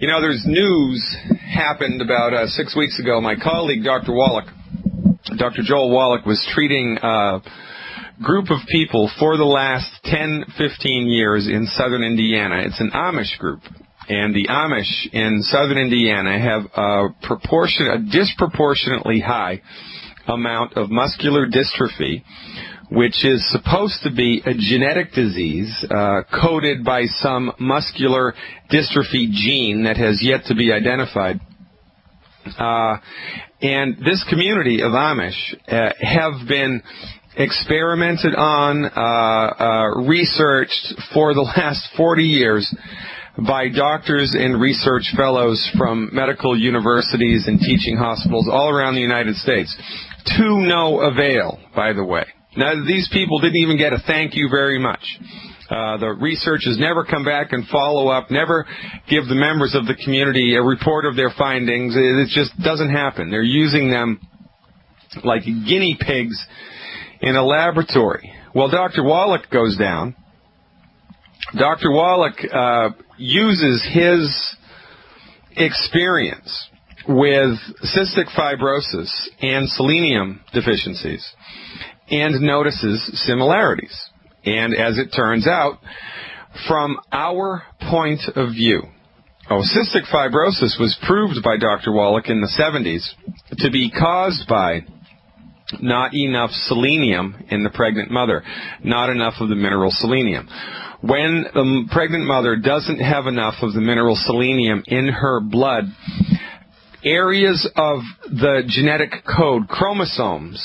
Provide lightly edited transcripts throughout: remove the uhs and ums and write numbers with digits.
You know, there's news happened about 6 weeks ago. My colleague, Dr. Joel Wallach, was treating a group of people for the last 10, 15 years in southern Indiana. It's an Amish group. And the Amish in southern Indiana have a disproportionately high amount of muscular dystrophy, which is supposed to be a genetic disease coded by some muscular dystrophy gene that has yet to be identified. And this community of Amish have been experimented on, researched for the last 40 years by doctors and research fellows from medical universities and teaching hospitals all around the United States, to no avail, by the way. Now, these people didn't even get a thank you very much. The researchers never come back and follow up, never give the members of the community a report of their findings. It just doesn't happen. They're using them like guinea pigs in a laboratory. Well, Dr. Wallach goes down. Dr. Wallach uses his experience with cystic fibrosis and selenium deficiencies and notices similarities. And as it turns out, from our point of view, cystic fibrosis was proved by Dr. Wallach in the 70s to be caused by not enough selenium in the pregnant mother, not enough of the mineral selenium. When the pregnant mother doesn't have enough of the mineral selenium in her blood, areas of the genetic code, chromosomal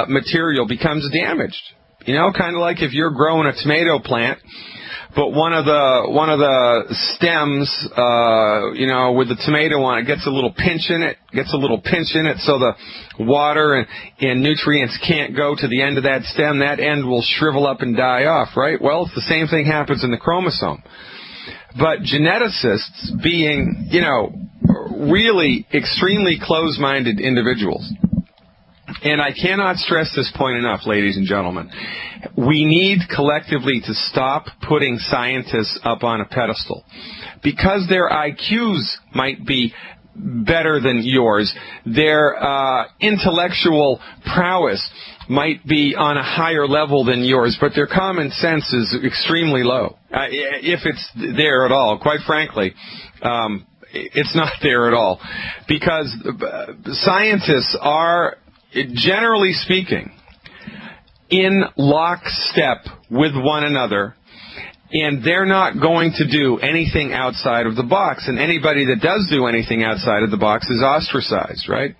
material becomes damaged. You know, kind of like if you're growing a tomato plant, but one of the stems, with the tomato on it gets a little pinch in it, so the water and nutrients can't go to the end of that stem. That end will shrivel up and die off, right? Well, it's the same thing happens in the chromosome. But geneticists, being, really extremely close-minded individuals, and I cannot stress this point enough, ladies and gentlemen, we need collectively to stop putting scientists up on a pedestal. Because their IQs might be better than yours, their intellectual prowess might be on a higher level than yours, but their common sense is extremely low, if it's there at all. Quite frankly, it's not there at all, because scientists are, generally speaking, in lockstep with one another, and they're not going to do anything outside of the box. And anybody that does do anything outside of the box is ostracized, right?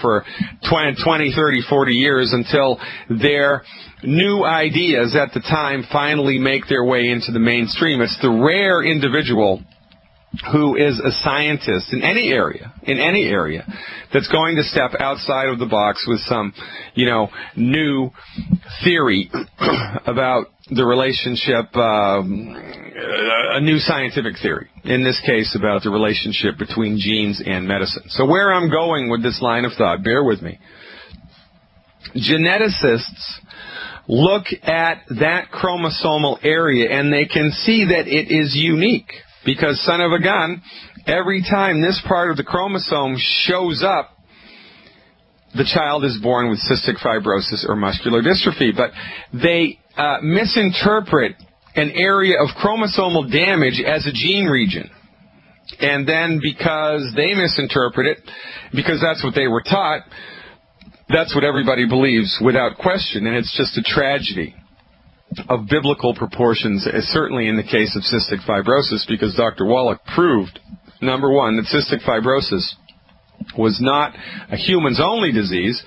For 20, 30, 40 years, until their new ideas at the time finally make their way into the mainstream. It's the rare individual who is a scientist in any area, that's going to step outside of the box with some, new theory about the relationship, a new scientific theory, in this case about the relationship between genes and medicine. So where I'm going with this line of thought, bear with me. Geneticists look at that chromosomal area and they can see that it is unique. Because, son of a gun, every time this part of the chromosome shows up, the child is born with cystic fibrosis or muscular dystrophy. But they misinterpret an area of chromosomal damage as a gene region. And then because they misinterpret it, because that's what they were taught, that's what everybody believes without question. And it's just a tragedy of biblical proportions, certainly in the case of cystic fibrosis, because Dr. Wallach proved, number one, that cystic fibrosis was not a humans only disease,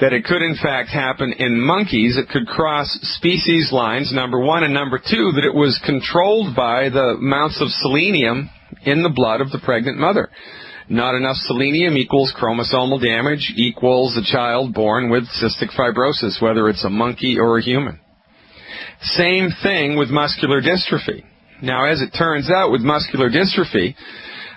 that it could in fact happen in monkeys, it could cross species lines, number one, and number two, that it was controlled by the amounts of selenium in the blood of the pregnant mother. Not enough selenium equals chromosomal damage equals a child born with cystic fibrosis, whether it's a monkey or a human. Same thing with muscular dystrophy. Now, as it turns out, with muscular dystrophy,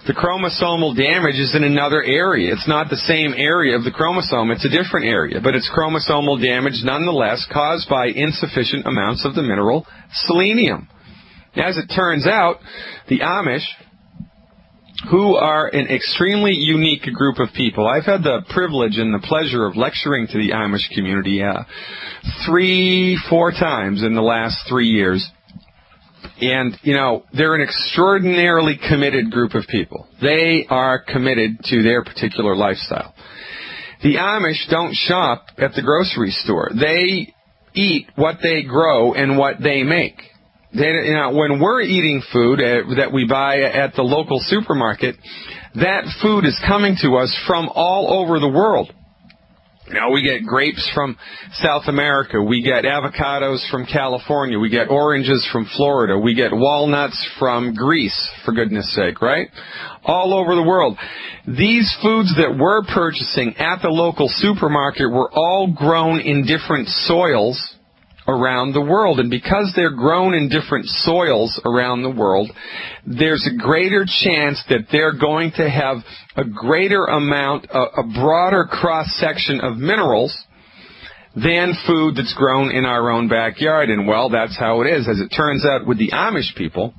the chromosomal damage is in another area. It's not the same area of the chromosome. It's a different area. But it's chromosomal damage nonetheless caused by insufficient amounts of the mineral selenium. As it turns out, the Amish who are an extremely unique group of people. I've had the privilege and the pleasure of lecturing to the Amish community 3-4 times in the last 3 years. And, you know, they're an extraordinarily committed group of people. They are committed to their particular lifestyle. The Amish don't shop at the grocery store. They eat what they grow and what they make. You know, when we're eating food that we buy at the local supermarket, that food is coming to us from all over the world. You know, we get grapes from South America. We get avocados from California. We get oranges from Florida. We get walnuts from Greece, for goodness sake, right? All over the world. These foods that we're purchasing at the local supermarket were all grown in different soils around the world. And because they're grown in different soils around the world, there's a greater chance that they're going to have a greater amount, a broader cross-section of minerals than food that's grown in our own backyard. And, well, that's how it is. As it turns out with the Amish people,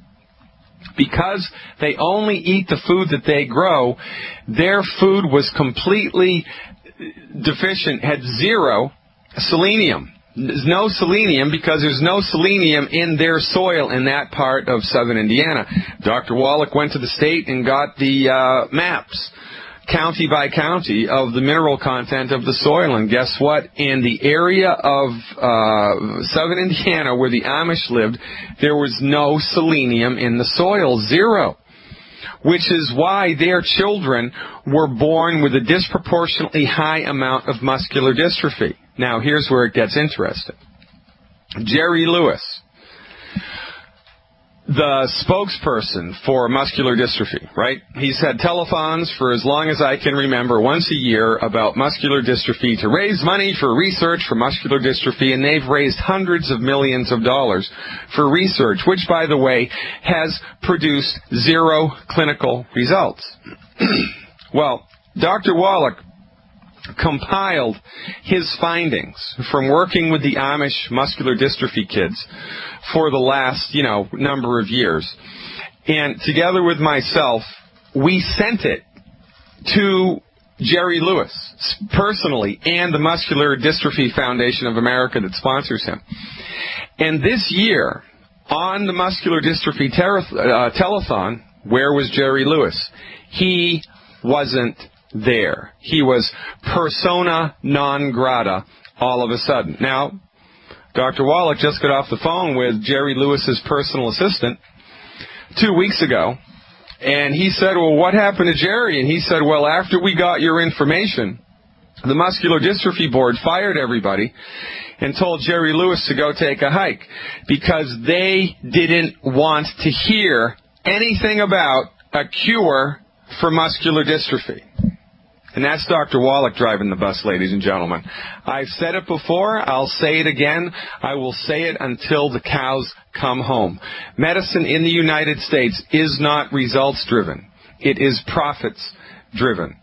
because they only eat the food that they grow, their food was completely deficient, had zero selenium. There's no selenium because there's no selenium in their soil in that part of southern Indiana. Dr. Wallach went to the state and got the maps, county by county, of the mineral content of the soil. And guess what? In the area of southern Indiana where the Amish lived, there was no selenium in the soil, zero. Which is why their children were born with a disproportionately high amount of muscular dystrophy. Now, here's where it gets interesting. Jerry Lewis, the spokesperson for muscular dystrophy, right? He's had telethons for as long as I can remember, once a year, about muscular dystrophy to raise money for research for muscular dystrophy, and they've raised hundreds of millions of dollars for research, which, by the way, has produced zero clinical results. Well, Dr. Wallach compiled his findings from working with the Amish muscular dystrophy kids for the last, number of years. And together with myself, we sent it to Jerry Lewis personally and the Muscular Dystrophy Foundation of America that sponsors him. And this year, on the Muscular Dystrophy telethon, where was Jerry Lewis? He wasn't there. He was persona non grata all of a sudden. Now, Dr. Wallach just got off the phone with Jerry Lewis's personal assistant 2 weeks ago, and he said, well, what happened to Jerry? And he said, well, after we got your information, the Muscular Dystrophy Board fired everybody and told Jerry Lewis to go take a hike because they didn't want to hear anything about a cure for muscular dystrophy. And that's Dr. Wallach driving the bus, ladies and gentlemen. I've said it before. I'll say it again. I will say it until the cows come home. Medicine in the United States is not results-driven. It is profits-driven.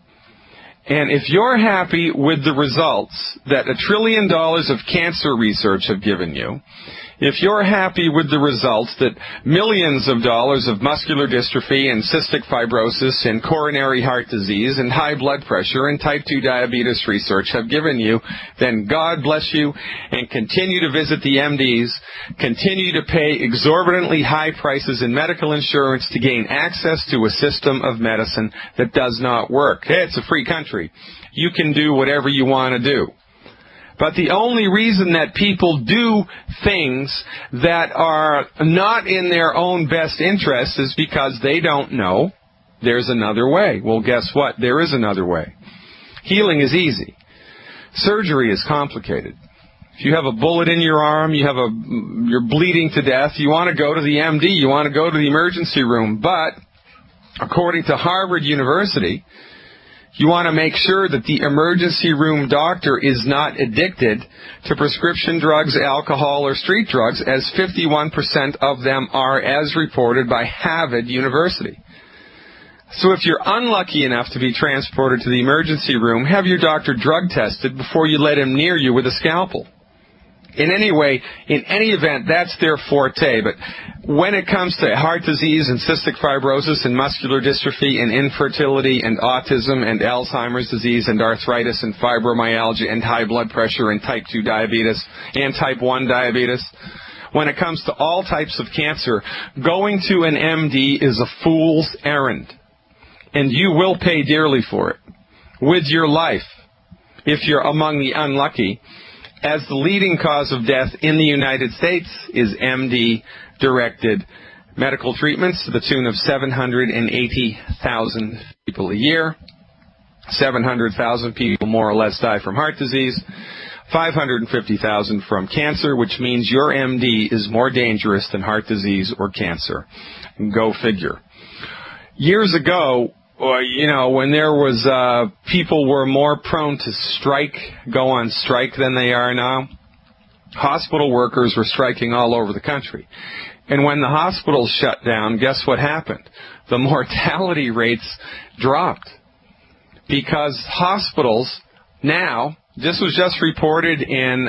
And if you're happy with the results that $1 trillion of cancer research have given you, if you're happy with the results that millions of dollars of muscular dystrophy and cystic fibrosis and coronary heart disease and high blood pressure and type 2 diabetes research have given you, then God bless you, and continue to visit the MDs, continue to pay exorbitantly high prices in medical insurance to gain access to a system of medicine that does not work. Hey, it's a free country. You can do whatever you want to do. But the only reason that people do things that are not in their own best interest is because they don't know there's another way. Well, guess what? There is another way. Healing is easy. Surgery is complicated. If you have a bullet in your arm, you're bleeding to death, you want to go to the MD, you want to go to the emergency room. But according to Harvard University, you want to make sure that the emergency room doctor is not addicted to prescription drugs, alcohol, or street drugs, as 51% of them are, as reported by Harvard University. So if you're unlucky enough to be transported to the emergency room, have your doctor drug tested before you let him near you with a scalpel. In any way, in any event, that's their forte. But when it comes to heart disease and cystic fibrosis and muscular dystrophy and infertility and autism and Alzheimer's disease and arthritis and fibromyalgia and high blood pressure and type 2 diabetes and type 1 diabetes, when it comes to all types of cancer, going to an MD is a fool's errand. And you will pay dearly for it with your life if you're among the unlucky, as the leading cause of death in the United States is MD-directed medical treatments to the tune of 780,000 people a year. 700,000 people more or less die from heart disease. 550,000 from cancer, which means your MD is more dangerous than heart disease or cancer. Go figure. Years ago, when there was people were more prone to go on strike than they are now, hospital workers were striking all over the country. And when the hospitals shut down, guess what happened? The mortality rates dropped. Because hospitals now, this was just reported in,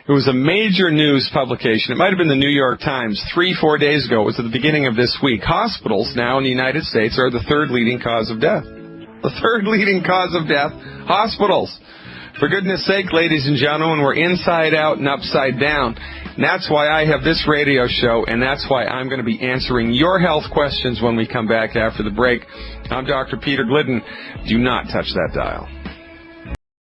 it was a major news publication. It might have been the New York Times 3-4 days ago. It was at the beginning of this week. Hospitals now in the United States are the third leading cause of death. The third leading cause of death, hospitals. For goodness sake, ladies and gentlemen, we're inside out and upside down. And that's why I have this radio show, and that's why I'm going to be answering your health questions when we come back after the break. I'm Dr. Peter Glidden. Do not touch that dial.